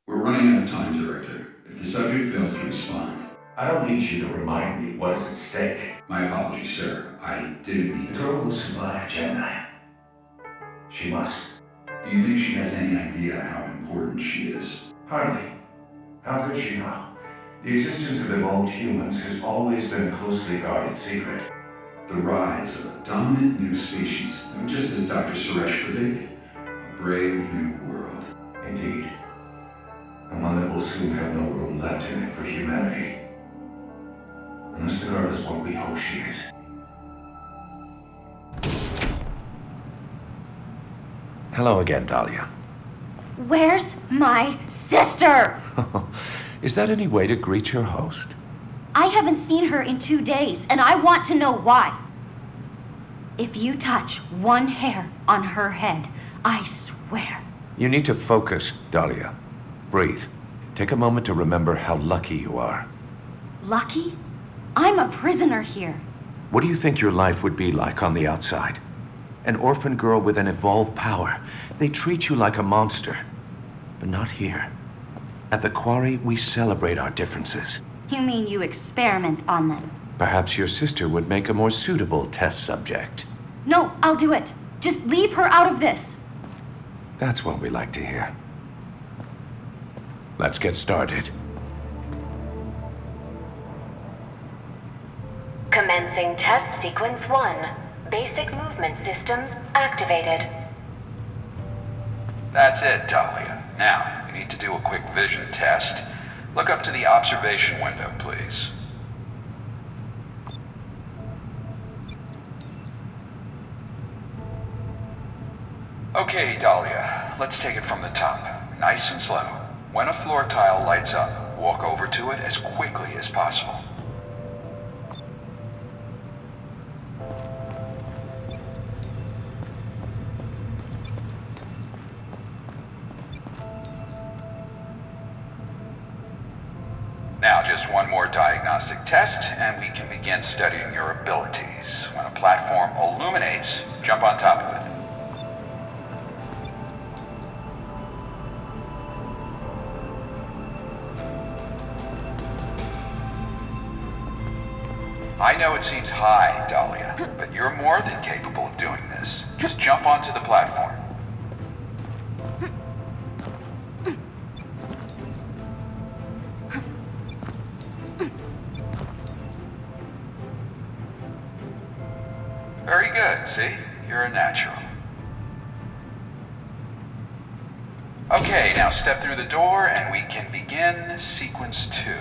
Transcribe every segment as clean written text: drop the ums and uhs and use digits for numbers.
We're running out of time, Director. If the subject fails to respond... I don't need you to remind me what is at stake. My apologies, sir. I didn't mean The to... girl will survive, Gemini. She must. Do you think she has any idea how important she is? Hardly. How could she know? The existence of evolved humans has always been a closely guarded secret. The rise of a dominant new species, just as Dr. Suresh predicted. A brave new world. Indeed. And one that will soon have no room left in it for humanity. Unless the girl is what we hope she is. Hello again, Dahlia. Where's my sister? Is that any way to greet your host? I haven't seen her in 2 days, and I want to know why. If you touch one hair on her head, I swear. You need to focus, Dalia. Breathe. Take a moment to remember how lucky you are. Lucky? I'm a prisoner here. What do you think your life would be like on the outside? An orphan girl with an evolved power. They treat you like a monster. But not here. At the Quarry, we celebrate our differences. You mean you experiment on them? Perhaps your sister would make a more suitable test subject. No, I'll do it. Just leave her out of this. That's what we like to hear. Let's get started. Commencing test sequence 1. Basic movement systems activated. That's it, Dahlia. Now, we need to do a quick vision test. Look up to the observation window, please. Okay, Dahlia, let's take it from the top. Nice and slow. When a floor tile lights up, walk over to it as quickly as possible. Now, just one more diagnostic test, and we can begin studying your abilities. When a platform illuminates, jump on top of it. I know it seems high, Dalia, but you're more than capable of doing this. Just jump onto the platform. Very good, see? You're a natural. Okay, now step through the door and we can begin sequence 2.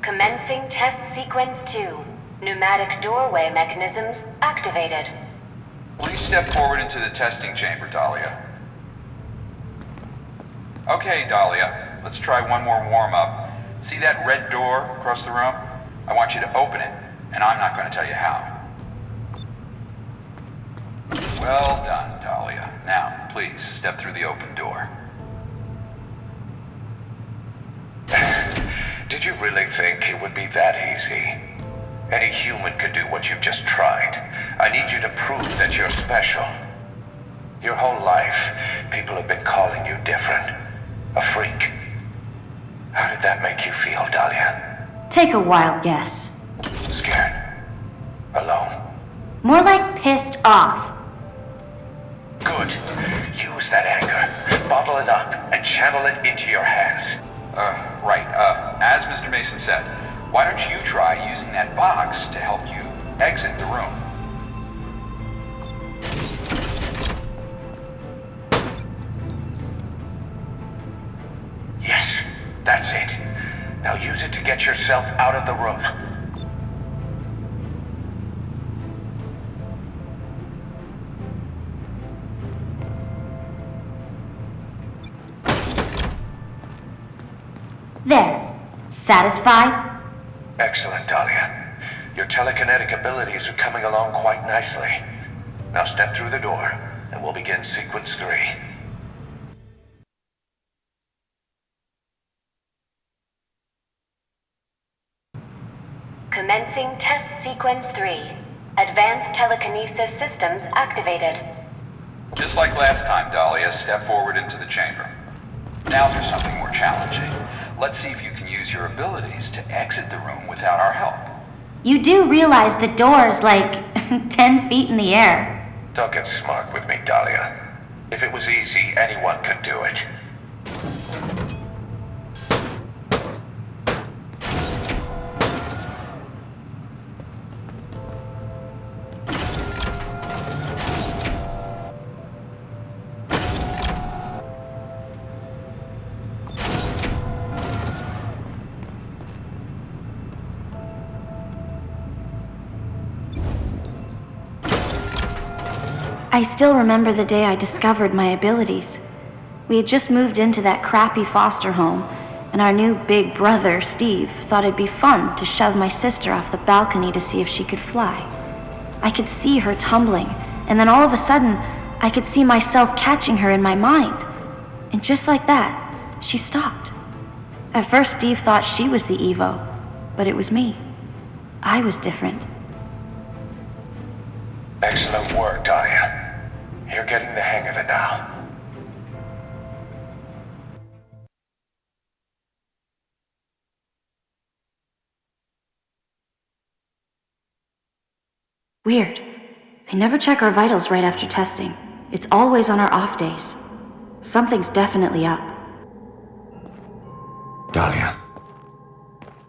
Commencing test sequence 2. Pneumatic doorway mechanisms activated. Please step forward into the testing chamber, Dalia. Okay, Dalia, let's try one more warm-up. See that red door across the room? I want you to open it, and I'm not going to tell you how. Well done, Dalia. Now, please, step through the open door. Did you really think it would be that easy? Any human could do what you've just tried. I need you to prove that you're special. Your whole life, people have been calling you different. A freak. How did that make you feel, Dahlia? Take a wild guess. Scared? Alone? More like pissed off. Good. Use that anger. Bottle it up and channel it into your hands. Right. As Mr. Mason said, why don't you try using that box to help you exit the room? Yes, that's it. Now use it to get yourself out of the room. There. Satisfied? Excellent, Dahlia. Your telekinetic abilities are coming along quite nicely. Now step through the door, and we'll begin sequence 3. Commencing test sequence 3. Advanced telekinesis systems activated. Just like last time, Dahlia, step forward into the chamber. Now for something more challenging. Let's see if you can use your abilities to exit the room without our help. You do realize the door's like 10 feet in the air. Don't get smart with me, Dalia. If it was easy, anyone could do it. I still remember the day I discovered my abilities. We had just moved into that crappy foster home, and our new big brother, Steve, thought it'd be fun to shove my sister off the balcony to see if she could fly. I could see her tumbling, and then all of a sudden, I could see myself catching her in my mind. And just like that, she stopped. At first, Steve thought she was the EVO, but it was me. I was different. Excellent work, Dalia. You're getting the hang of it now. Weird. They never check our vitals right after testing. It's always on our off days. Something's definitely up. Dalia.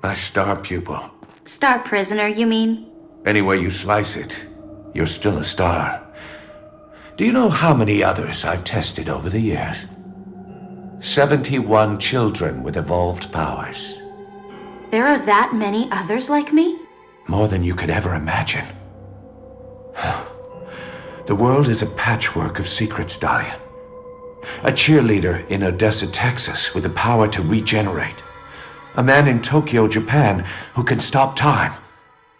My star pupil. Star prisoner, you mean? Any way you slice it, you're still a star. Do you know how many others I've tested over the years? 71 children with evolved powers. There are that many others like me? More than you could ever imagine. The world is a patchwork of secrets, Dalia. A cheerleader in Odessa, Texas with the power to regenerate. A man in Tokyo, Japan who can stop time.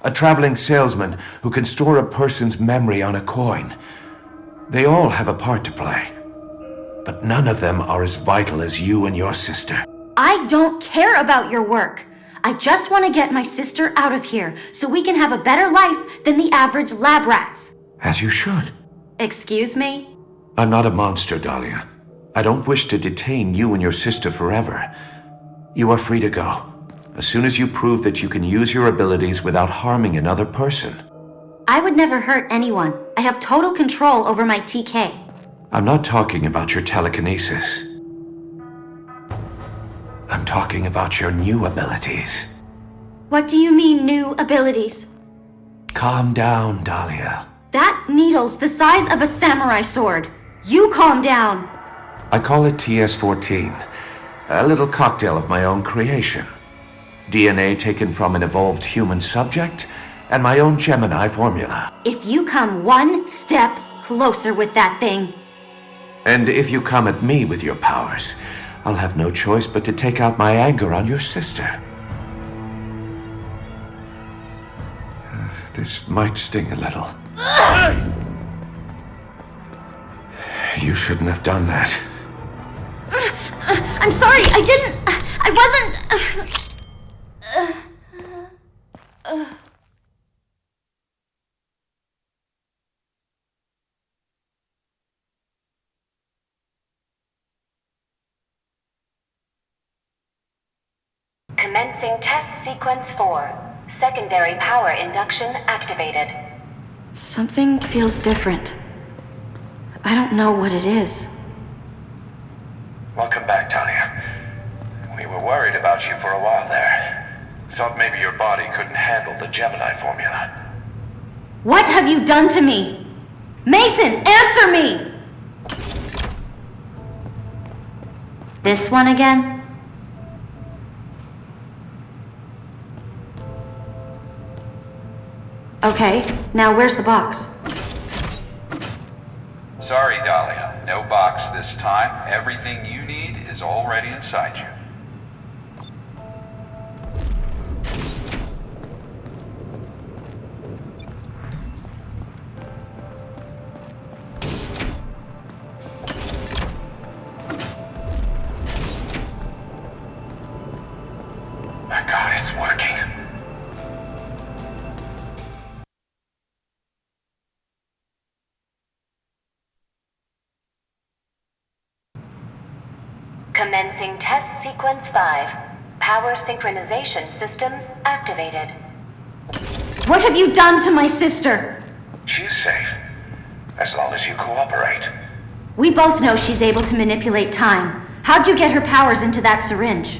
A traveling salesman who can store a person's memory on a coin. They all have a part to play. But none of them are as vital as you and your sister. I don't care about your work. I just want to get my sister out of here so we can have a better life than the average lab rats. As you should. Excuse me? I'm not a monster, Dalia. I don't wish to detain you and your sister forever. You are free to go, as soon as you prove that you can use your abilities without harming another person. I would never hurt anyone. I have total control over my TK. I'm not talking about your telekinesis. I'm talking about your new abilities. What do you mean, new abilities? Calm down, Dalia. That needle's the size of a samurai sword. You calm down. I call it TS-14, a little cocktail of my own creation. DNA taken from an evolved human subject, and my own Gemini formula. If you come one step closer with that thing... And if you come at me with your powers, I'll have no choice but to take out my anger on your sister. This might sting a little. You shouldn't have done that. I'm sorry, I didn't... I wasn't... Commencing test sequence 4. Secondary power induction activated. Something feels different. I don't know what it is. Welcome back, Dalia. We were worried about you for a while there. Thought maybe your body couldn't handle the Gemini formula. What have you done to me? Mason, answer me! This one again? Okay, now where's the box? Sorry, Dahlia. No box this time. Everything you need is already inside you. My God, it's working. Commencing test sequence 5. Power synchronization systems activated. What have you done to my sister? She's safe, as long as you cooperate. We both know she's able to manipulate time. How'd you get her powers into that syringe?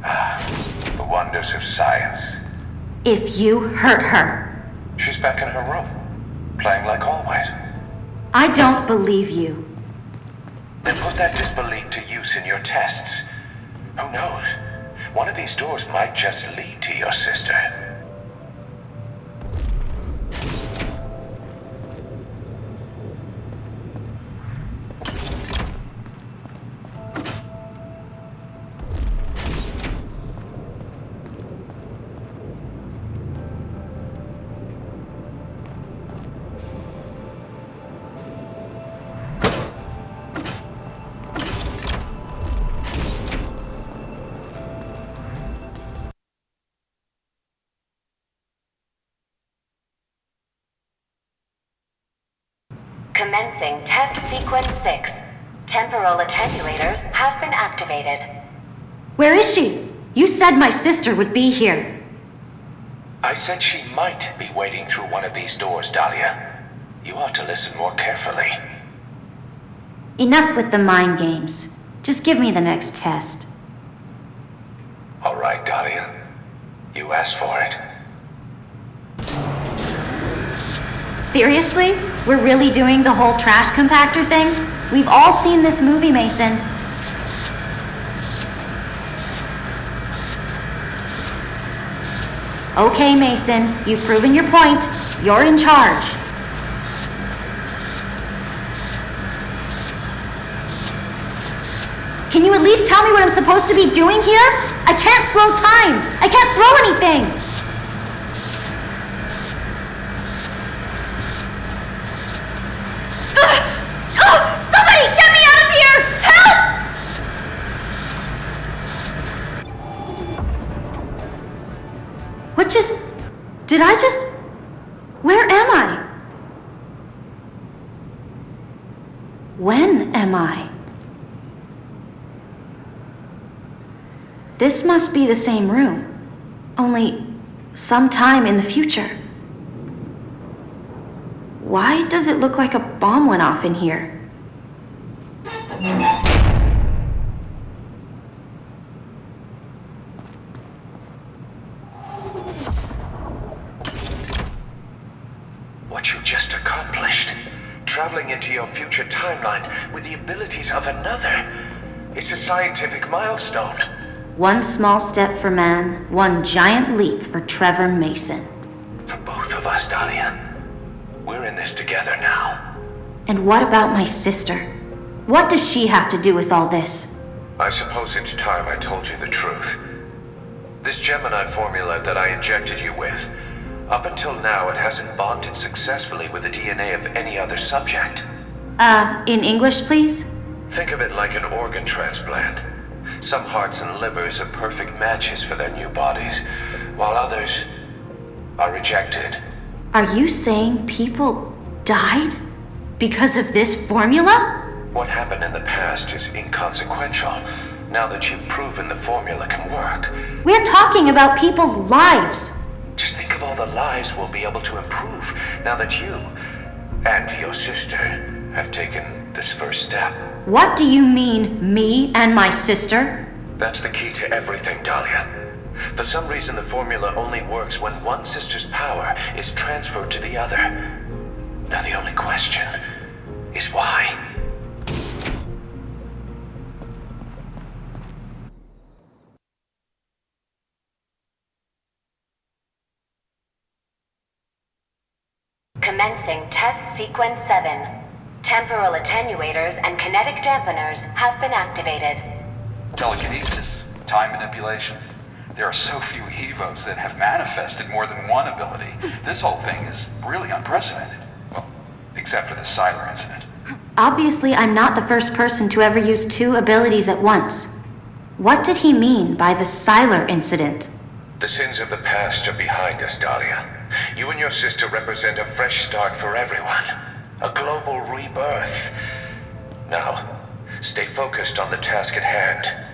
The wonders of science. If you hurt her. She's back in her room, playing like always. I don't believe you. Then put that disbelief to use in your tests. Who knows? One of these doors might just lead to your sister. Commencing test sequence 6. Temporal attenuators have been activated. Where is she? You said my sister would be here. I said she might be waiting through one of these doors, Dahlia. You ought to listen more carefully. Enough with the mind games. Just give me the next test. All right, Dahlia. You asked for it. Seriously? We're really doing the whole trash compactor thing? We've all seen this movie, Mason. Okay, Mason, you've proven your point. You're in charge. Can you at least tell me what I'm supposed to be doing here? I can't slow time. I can't throw anything. Somebody get me out of here! Help! Where am I? When am I? This must be the same room, only sometime in the future. Why does it look like a bomb went off in here? What you just accomplished, traveling into your future timeline with the abilities of another. It's a scientific milestone. One small step for man, one giant leap for Trevor Mason. For both of us, Dahlia. We're in this together now. And what about my sister? What does she have to do with all this? I suppose it's time I told you the truth. This Gemini formula that I injected you with, up until now it hasn't bonded successfully with the DNA of any other subject. In English, please? Think of it like an organ transplant. Some hearts and livers are perfect matches for their new bodies, while others are rejected. Are you saying people died because of this formula? What happened in the past is inconsequential, now that you've proven the formula can work. We're talking about people's lives. Just think of all the lives we'll be able to improve now that you and your sister have taken this first step. What do you mean, me and my sister? That's the key to everything, Dahlia. For some reason, the formula only works when one sister's power is transferred to the other. Now the only question is why? Commencing test sequence 7. Temporal attenuators and kinetic dampeners have been activated. Telekinesis, time manipulation. There are so few EVOs that have manifested more than one ability. This whole thing is really unprecedented. Well, except for the Siler incident. Obviously, I'm not the first person to ever use two abilities at once. What did he mean by the Siler incident? The sins of the past are behind us, Dalia. You and your sister represent a fresh start for everyone. A global rebirth. Now, Stay focused on the task at hand.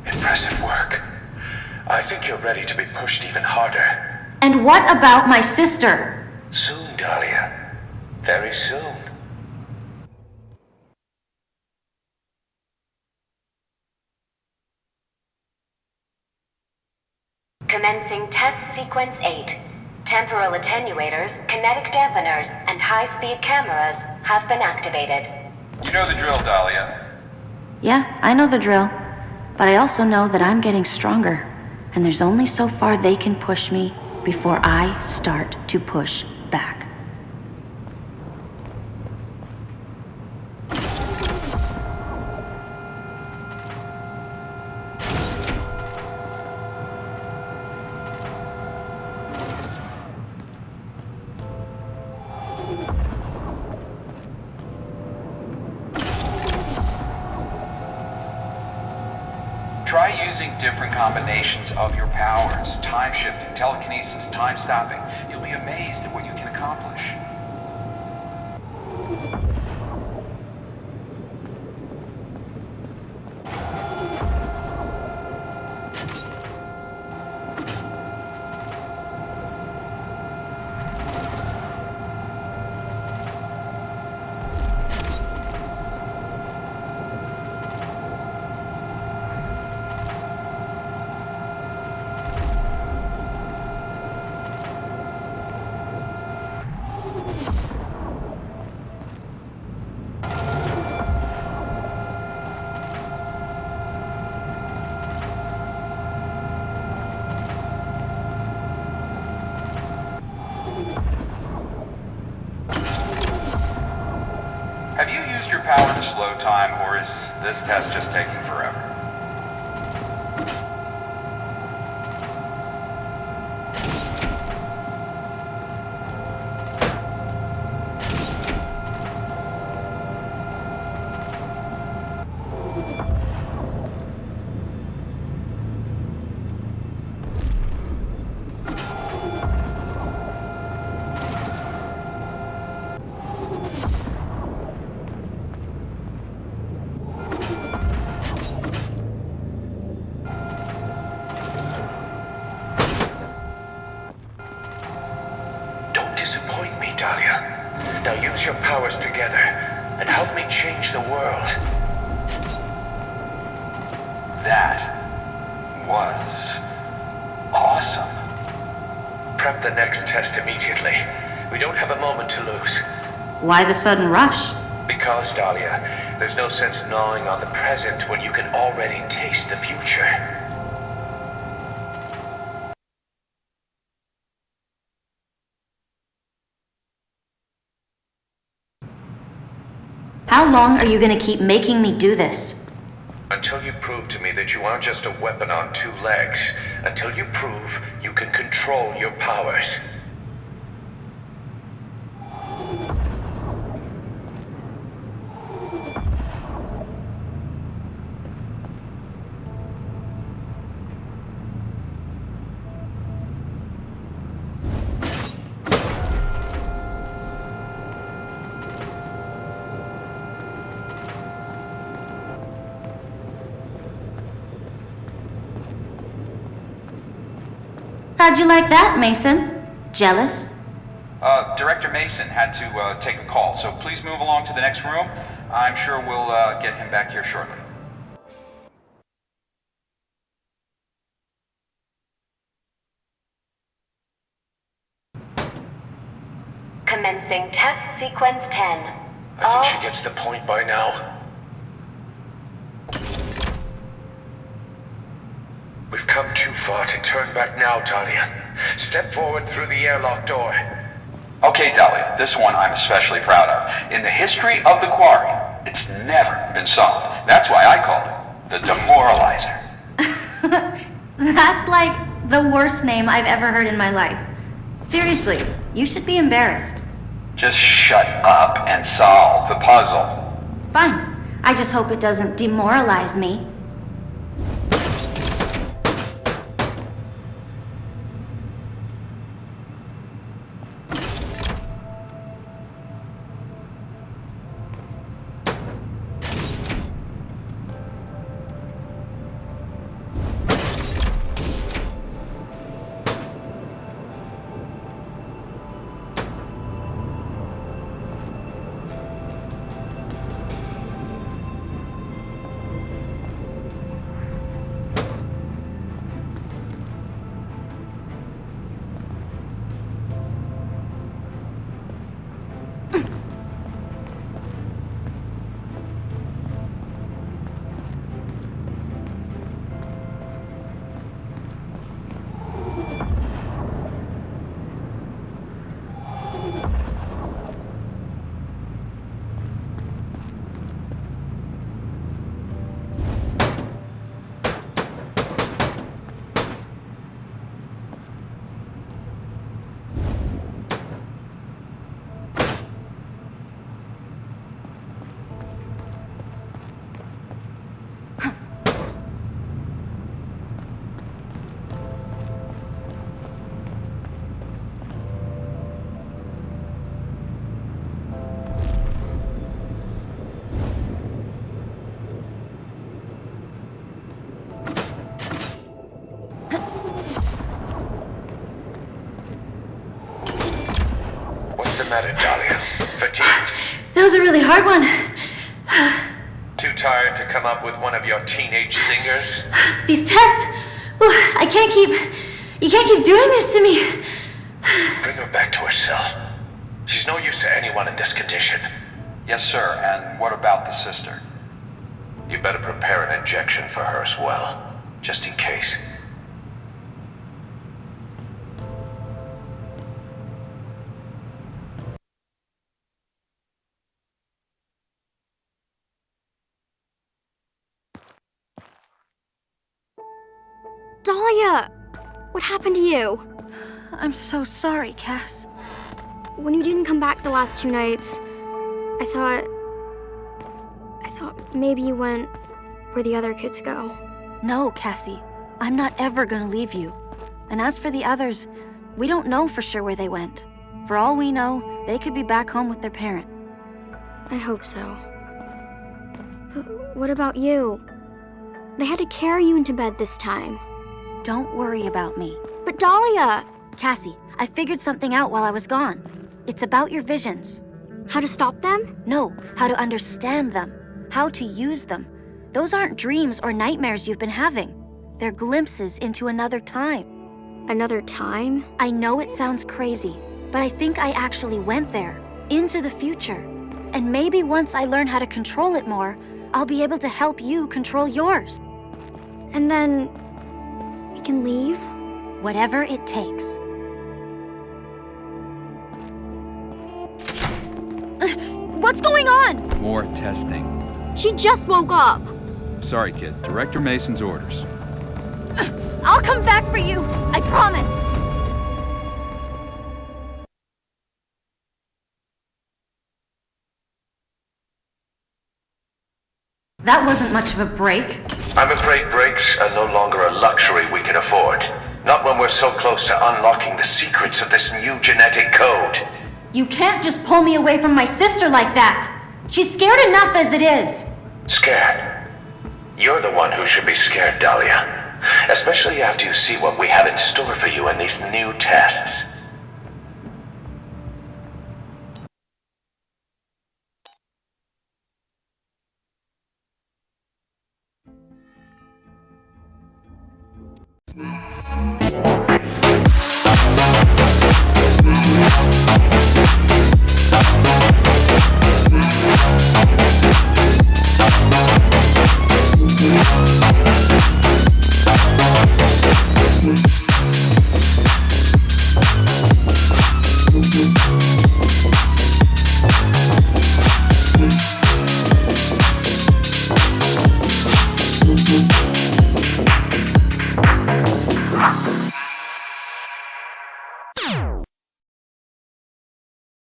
Impressive work. I think you're ready to be pushed even harder. And what about my sister? Soon, Dahlia. Very soon. Commencing test sequence 8. Temporal attenuators, kinetic dampeners, and high-speed cameras have been activated. You know the drill, Dahlia. Yeah, I know the drill. But I also know that I'm getting stronger. And there's only so far they can push me before I start to push back. Try using different combinations of your powers. Time shifting, telekinesis, time stopping. You'll be amazed at what you can accomplish. Have you used your power to slow time, or is this test just taking forever? Disappoint me, Dalia. Now use your powers together and help me change the world. That was awesome. Prep the next test immediately. We don't have a moment to lose. Why the sudden rush? Because, Dalia, there's no sense gnawing on the present when you can already taste the future. How long are you gonna keep making me do this? Until you prove to me that you aren't just a weapon on two legs. Until you prove you can control your powers. How'd you like that, Mason? Jealous? Director Mason had to take a call, so please move along to the next room. I'm sure we'll get him back here shortly. Commencing test sequence 10. I think she gets the point by now. We've come too far to turn back now, Dahlia. Step forward through the airlock door. Okay, Dalia, this one I'm especially proud of. In the history of the Quarry, it's never been solved. That's why I call it the demoralizer. That's like the worst name I've ever heard in my life. Seriously, you should be embarrassed. Just shut up and solve the puzzle. Fine. I just hope it doesn't demoralize me. Matter, Dahlia? Fatigued? That was a really hard one. Too tired to come up with one of your teenage singers? These tests... Ooh, You can't keep doing this to me. Bring her back to her cell. She's no use to anyone in this condition. Yes, sir. And what about the sister? You better prepare an injection for her as well, just in case. Dahlia! What happened to you? I'm so sorry, Cass. When you didn't come back the last 2 nights, I thought maybe you went where the other kids go. No, Cassie. I'm not ever gonna leave you. And as for the others, we don't know for sure where they went. For all we know, they could be back home with their parent. I hope so. But what about you? They had to carry you into bed this time. Don't worry about me. But Dahlia! Cassie, I figured something out while I was gone. It's about your visions. How to stop them? No, how to understand them. How to use them. Those aren't dreams or nightmares you've been having. They're glimpses into another time. Another time? I know it sounds crazy, but I think I actually went there, into the future. And maybe once I learn how to control it more, I'll be able to help you control yours. And then we can leave? Whatever it takes. What's going on? More testing. She just woke up. Sorry, kid. Director Mason's orders. I'll come back for you, I promise. That wasn't much of a break. I'm afraid breaks are no longer a luxury we can afford. Not when we're so close to unlocking the secrets of this new genetic code. You can't just pull me away from my sister like that. She's scared enough as it is. Scared? You're the one who should be scared, Dahlia. Especially after you see what we have in store for you in these new tests.